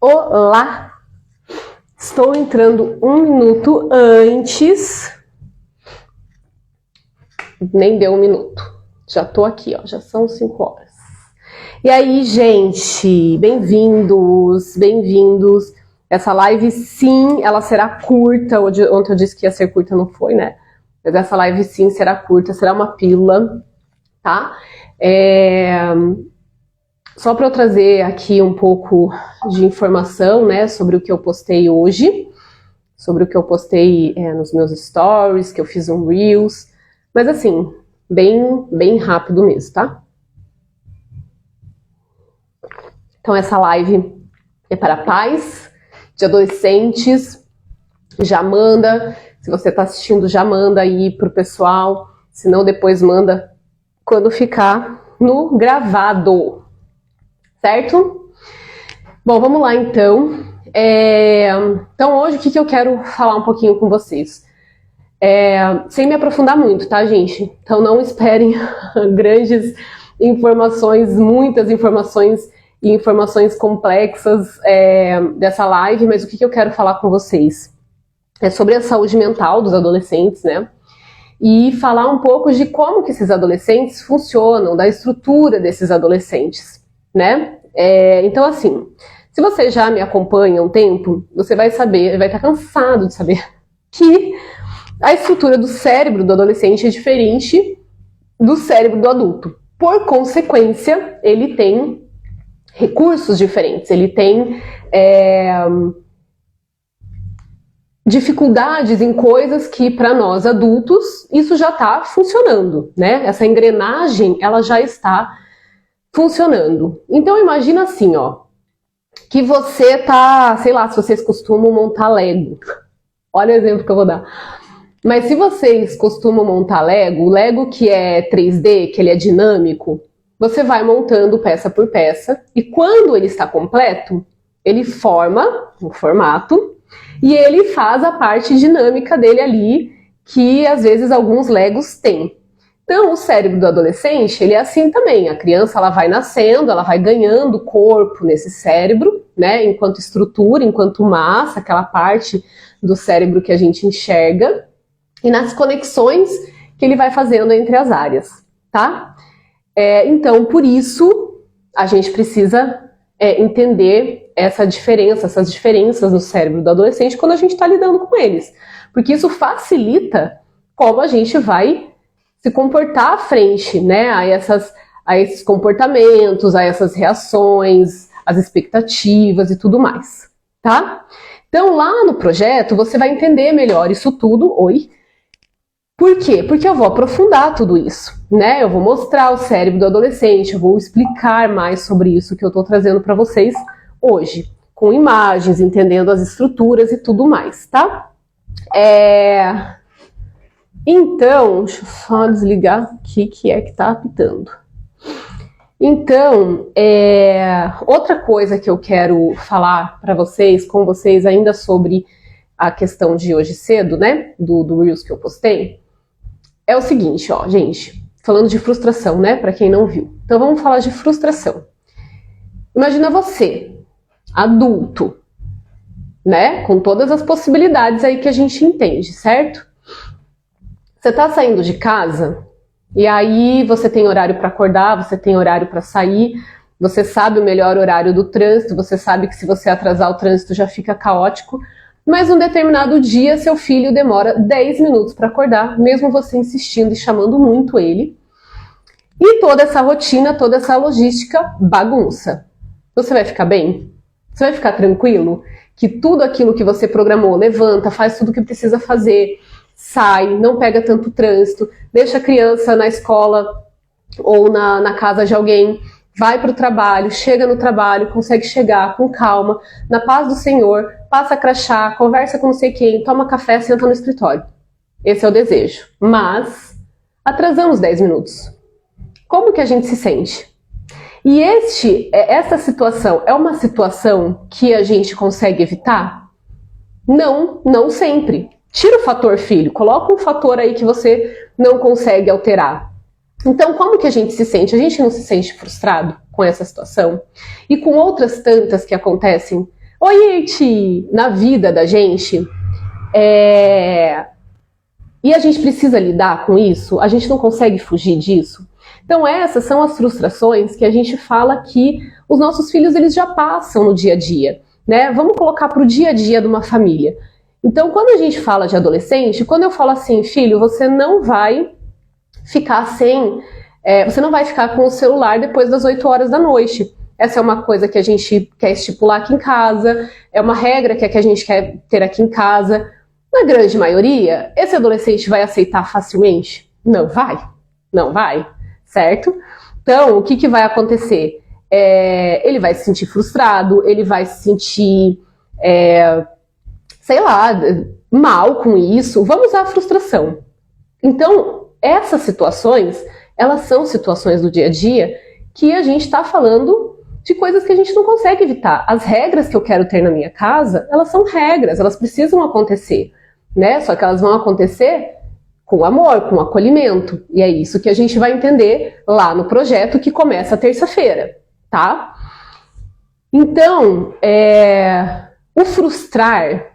Olá! Estou entrando 1 minuto antes. Nem deu 1 minuto. Já tô aqui, ó. Já são 5 horas. E aí, gente? Bem-vindos, bem-vindos. Essa live, sim, ela será curta. Ontem eu disse que ia ser curta, não foi, né? Mas essa live, sim, será curta. Será uma pílula, tá? Só para eu trazer aqui um pouco de informação, né, sobre o que eu postei hoje, sobre o que eu postei nos meus stories, que eu fiz um Reels, mas assim, bem rápido mesmo, tá? Então essa live é para pais de adolescentes, já manda, se você está assistindo, já manda aí pro pessoal, se não depois manda quando ficar no gravado. Certo? Bom, vamos lá então. Então hoje o que eu quero falar um pouquinho com vocês? Sem me aprofundar muito, tá, gente? Então não esperem grandes informações, muitas informações e informações complexas dessa live, mas o que eu quero falar com vocês? É sobre a saúde mental dos adolescentes, né? E falar um pouco de como que esses adolescentes funcionam, da estrutura desses adolescentes, né? Então assim, se você já me acompanha há um tempo, você vai saber, vai estar cansado de saber que a estrutura do cérebro do adolescente é diferente do cérebro do adulto. Por consequência, ele tem recursos diferentes, ele tem dificuldades em coisas que para nós adultos isso já está funcionando, né? Essa engrenagem ela já está funcionando. Então imagina assim, ó, que você tá, sei lá, se vocês costumam montar Lego. Olha o exemplo que eu vou dar. Mas se vocês costumam montar Lego, o Lego que é 3D, que ele é dinâmico, você vai montando peça por peça e quando ele está completo, ele forma um formato e ele faz a parte dinâmica dele ali, que às vezes alguns Legos têm. Então, o cérebro do adolescente, ele é assim também. A criança, ela vai nascendo, ela vai ganhando corpo nesse cérebro, né? Enquanto estrutura, enquanto massa, aquela parte do cérebro que a gente enxerga. E nas conexões que ele vai fazendo entre as áreas, tá? Então, por isso, a gente precisa entender essas diferenças no cérebro do adolescente quando a gente está lidando com eles. Porque isso facilita como a gente vai se comportar à frente, né, a esses comportamentos, a essas reações, as expectativas e tudo mais, tá? Então lá no projeto você vai entender melhor isso tudo. Por quê? Porque eu vou aprofundar tudo isso, né? Eu vou mostrar o cérebro do adolescente, eu vou explicar mais sobre isso que eu tô trazendo para vocês hoje, com imagens, entendendo as estruturas e tudo mais, tá? Então, deixa eu só desligar o que é que tá apitando. Então, outra coisa que eu quero falar para vocês, com vocês ainda sobre a questão de hoje cedo, né, do Reels que eu postei, é o seguinte, ó, gente, falando de frustração, né, para quem não viu. Então vamos falar de frustração. Imagina você, adulto, né, com todas as possibilidades aí que a gente entende, certo? Você tá saindo de casa e aí você tem horário para acordar, você tem horário para sair, você sabe o melhor horário do trânsito, você sabe que se você atrasar o trânsito já fica caótico, mas um determinado dia seu filho demora 10 minutos para acordar, mesmo você insistindo e chamando muito ele. E toda essa rotina, toda essa logística bagunça. Você vai ficar bem? Você vai ficar tranquilo? Que tudo aquilo que você programou, levanta, faz tudo o que precisa fazer, sai, não pega tanto trânsito, deixa a criança na escola ou na casa de alguém, vai para o trabalho, chega no trabalho, consegue chegar com calma, na paz do Senhor, passa crachá, conversa com não sei quem, toma café, senta no escritório. Esse é o desejo. Mas atrasamos 10 minutos. Como que a gente se sente? E essa situação é uma situação que a gente consegue evitar? Não, não sempre. Tira o fator filho, coloca um fator aí que você não consegue alterar. Então, como que a gente se sente? A gente não se sente frustrado com essa situação? E com outras tantas que acontecem Oi, Iti! Na vida da gente, e a gente precisa lidar com isso, a gente não consegue fugir disso. Então essas são as frustrações que a gente fala que os nossos filhos eles já passam no dia a dia, né? Vamos colocar para o dia a dia de uma família. Então quando a gente fala de adolescente, quando eu falo assim, filho, você não vai ficar você não vai ficar com o celular depois das 8 horas da noite. Essa é uma coisa que a gente quer estipular aqui em casa, é uma regra que a gente quer ter aqui em casa. Na grande maioria, esse adolescente vai aceitar facilmente? Não vai, não vai, certo? Então, o que vai acontecer? Ele vai se sentir frustrado, ele vai se sentir, sei lá, mal com isso. Vamos usar a frustração. Então, essas situações, elas são situações do dia a dia que a gente está falando de coisas que a gente não consegue evitar. As regras que eu quero ter na minha casa, elas são regras, elas precisam acontecer, né? Só que elas vão acontecer com amor, com acolhimento. E é isso que a gente vai entender lá no projeto que começa terça-feira, tá? Então, o frustrar,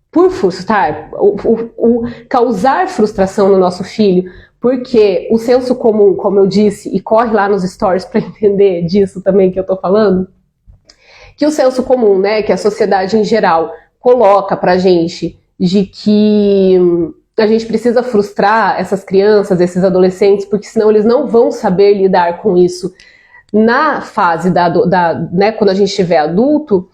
por frustrar, o causar frustração no nosso filho, porque o senso comum, como eu disse, e corre lá nos stories para entender disso também que eu tô falando, que o senso comum, né, que a sociedade em geral coloca pra gente de que a gente precisa frustrar essas crianças, esses adolescentes, porque senão eles não vão saber lidar com isso na fase né, quando a gente estiver adulto.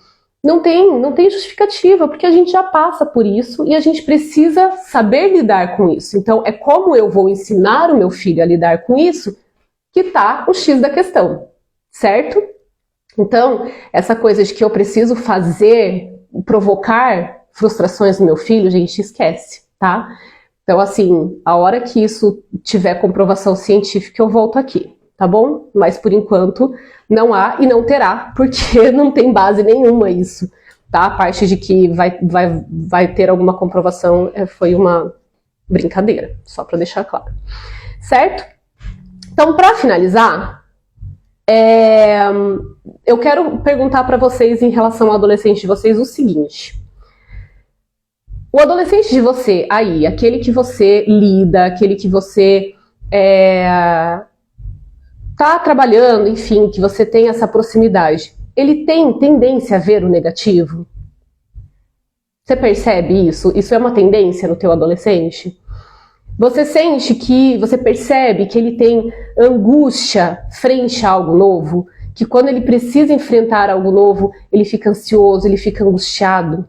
Não tem justificativa, porque a gente já passa por isso e a gente precisa saber lidar com isso. Então, é como eu vou ensinar o meu filho a lidar com isso que tá o X da questão, certo? Então, essa coisa de que eu preciso provocar frustrações no meu filho, gente, esquece, tá? Então, assim, a hora que isso tiver comprovação científica, eu volto aqui, tá bom? Mas, por enquanto, não há e não terá, porque não tem base nenhuma isso, tá? A parte de que vai ter alguma comprovação foi uma brincadeira, só para deixar claro, certo? Então, para finalizar, eu quero perguntar para vocês, em relação ao adolescente de vocês, o seguinte. O adolescente de você aí, aquele que você lida, aquele que você tá trabalhando, enfim, que você tem essa proximidade, ele tem tendência a ver o negativo? Você percebe isso? Isso é uma tendência no teu adolescente? Você percebe que ele tem angústia frente a algo novo? Que quando ele precisa enfrentar algo novo, ele fica ansioso, ele fica angustiado?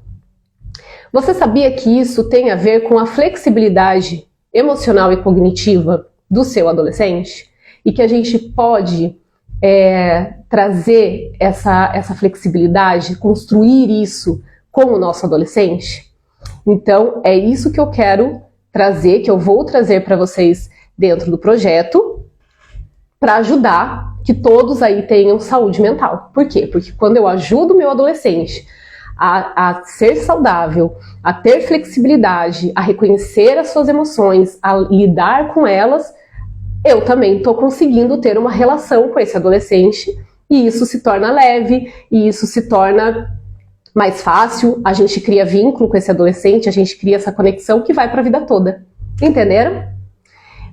Você sabia que isso tem a ver com a flexibilidade emocional e cognitiva do seu adolescente? E que a gente pode trazer essa flexibilidade, construir isso com o nosso adolescente? Então, é isso que eu quero trazer, que eu vou trazer para vocês dentro do projeto, para ajudar que todos aí tenham saúde mental. Por quê? Porque quando eu ajudo o meu adolescente a ser saudável, a ter flexibilidade, a reconhecer as suas emoções, a lidar com elas, eu também estou conseguindo ter uma relação com esse adolescente, e isso se torna leve, e isso se torna mais fácil, a gente cria vínculo com esse adolescente, a gente cria essa conexão que vai para a vida toda. Entenderam?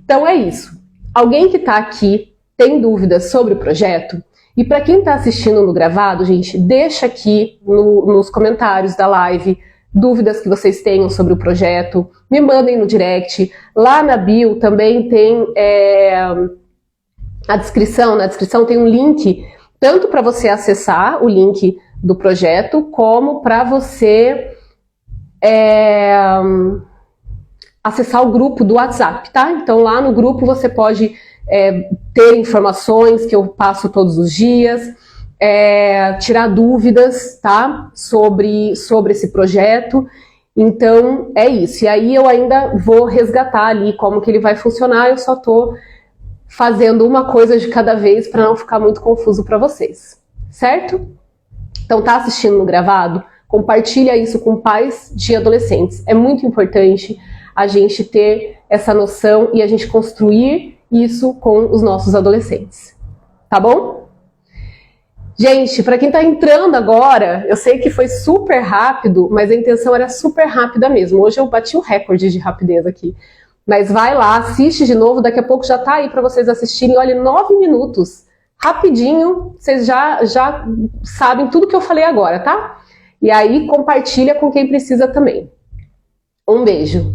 Então é isso. Alguém que está aqui tem dúvidas sobre o projeto? E para quem está assistindo no gravado, gente, deixa aqui nos comentários da live dúvidas que vocês tenham sobre o projeto, me mandem no direct. Lá na bio também tem na descrição tem um link, tanto para você acessar o link do projeto, como para você acessar o grupo do WhatsApp, tá? Então lá no grupo você pode ter informações que eu passo todos os dias, tirar dúvidas, tá? Sobre esse projeto. Então é isso. E aí eu ainda vou resgatar ali como que ele vai funcionar. Eu só tô fazendo uma coisa de cada vez para não ficar muito confuso para vocês, certo? Então tá assistindo no gravado? Compartilha isso com pais de adolescentes. É muito importante a gente ter essa noção e a gente construir isso com os nossos adolescentes. Tá bom? Gente, para quem tá entrando agora, eu sei que foi super rápido, mas a intenção era super rápida mesmo. Hoje eu bati o recorde de rapidez aqui. Mas vai lá, assiste de novo, daqui a pouco já tá aí para vocês assistirem. Olha, 9 minutos. Rapidinho, vocês já sabem tudo que eu falei agora, tá? E aí compartilha com quem precisa também. Um beijo.